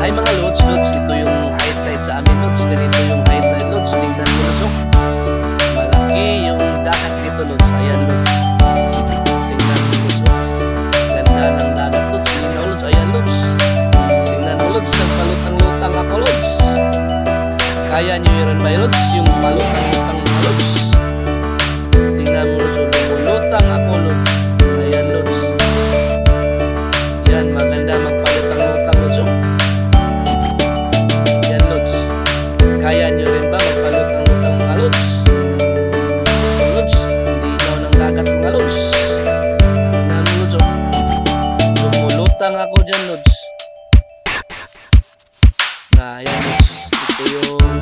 Ay mga lods, ito yung high tide sa amin lods. Ganito yung high tide lods. Tingnan mo lods, oh. Malaki yung dagat dito lods. Ayan lods. Tingnan mo lods, oh. Ganda ng dagat lods. Linaw lods. Ayan lods. Tingnan mo lods. Nagpalutang-lutang ako lods. Kaya nyo yun ba lods? Yung palutang-lutang mga lods. Tingnan mo lods, oh. Lutang ako lods. Ayan lods. Yan, maganda magpalutang-lutang lods, oh. Kaya nyo rin ba magpalutang-lutang mga lods? Lods, linaw ng dagat mga lods. Tingnan mo lods, oh. Lumulutang ako dyan lods. Ayan lods. Ito yung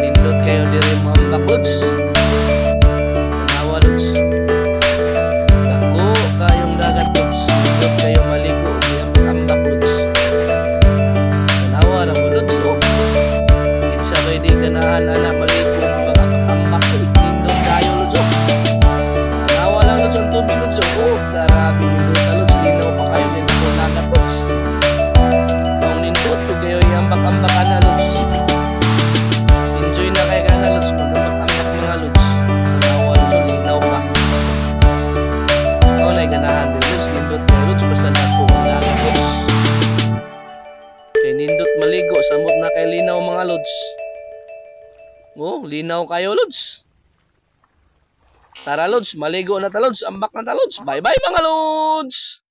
nindot kayo diri mga ambak lods. Tanawa lods. Dako kayong dagat lods. Nindot kayo maligo ang ambak lods. Tanawa na mo lods, oh. Kinsa may di ganahan anak maligo mga ambak ko. Nindot kayo lods, oh. Tanawa lang lods ang tubig lods, oh. Grabe nindot na lods. Linaw pa kayo nindot ang dagat lods. Nung nindot ko kayo iambak-ambak na lods. Enjoy na kayo ka na lods. Pag-ambak mga lods. Tanawa lods, oh. Linaw pa. Ako na'y ganahan din lods. Nindot kayo lods. Basta na po ang dagat lods. Kay nindot maligo, samot na kay linaw mga lods. Oh, linaw kayo lods. Tara lods, maligo na ta lods, ambak na ta lods. Bye bye mga lods.